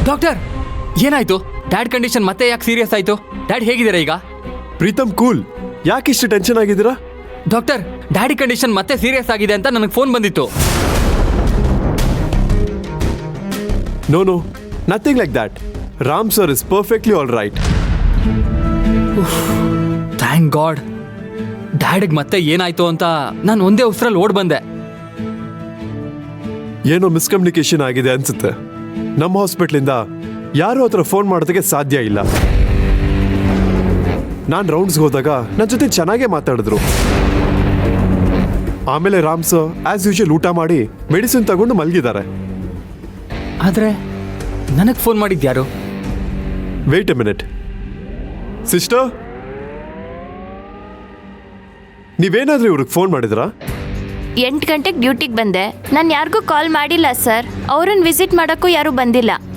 Doctor ಏನಾಯ್ತು? Dad condition ಮತ್ತೆ ಯಾಕೆ ಸೀರಿಯಸ್ ಆಯ್ತು? ಡ್ಯಾಡ್ ಹೇಗಿದ್ದೀರಾ ಈಗ? ಪ್ರೀತಮ್ ಕೂಲ್. ಯಾಕೆ ಇಷ್ಟು ಟೆನ್ಷನ್ ಆಗಿದ್ದೀರಾ? ಡಾಕ್ಟರ್, ಡ್ಯಾಡಿ ಕಂಡೀಷನ್ ಮತ್ತೆ ಸೀರಿಯಸ್ ಆಗಿದೆ ಅಂತ ನನಗೆ ಫೋನ್ ಬಂದಿತ್ತು. No, nothing like that. Ram sir is perfectly all right. Thank God. ಡ್ಯಾಡಿಗೆ ಮತ್ತೆ ಏನಾಯ್ತು ಅಂತ ನಾನು ಒಂದೇ ಉಸಿರಲ್ಲಿ ಓಡ್ ಬಂದೆ. ಏನೋ ಮಿಸ್ಕಮ್ಯುನಿಕೇಶನ್ ಆಗಿದೆ ಅನ್ಸುತ್ತೆ. ನಮ್ಮ ಹಾಸ್ಪಿಟ್ಲಿಂದ ಯಾರು ಹತ್ರ ಫೋನ್ ಮಾಡೋದಕ್ಕೆ ಸಾಧ್ಯ ಇಲ್ಲ. ನಾನು ರೌಂಡ್ಸ್ಗೆ ಹೋದಾಗ ನನ್ನ ಜೊತೆ ಚೆನ್ನಾಗೇ ಮಾತಾಡಿದ್ರು. ಆಮೇಲೆ ರಾಮ್ ಸರ್ ಆಸ್ ಯೂಶುವಲ್ ಊಟ ಮಾಡಿ ಮೆಡಿಸಿನ್ ತಗೊಂಡು ಮಲಗಿದ್ದಾರೆ. ಆದರೆ ನನಗೆ ಫೋನ್ ಮಾಡಿದ್ಯಾರು? Wait a minute. ಸಿಸ್ಟರ್, ನೀವೇನಾದ್ರೂ ಇವ್ರಿಗೆ ಫೋನ್ ಮಾಡಿದ್ರಾ? 8 ಗಂಟೆಗೆ ಡ್ಯೂಟಿಗೆ ಬಂದೆ. ನಾನು ಯಾರಿಗೂ ಕಾಲ್ ಮಾಡಿಲ್ಲ ಸರ್. ಅವ್ರನ್ನ ವಿಸಿಟ್ ಮಾಡೋಕ್ಕೂ ಯಾರೂ ಬಂದಿಲ್ಲ.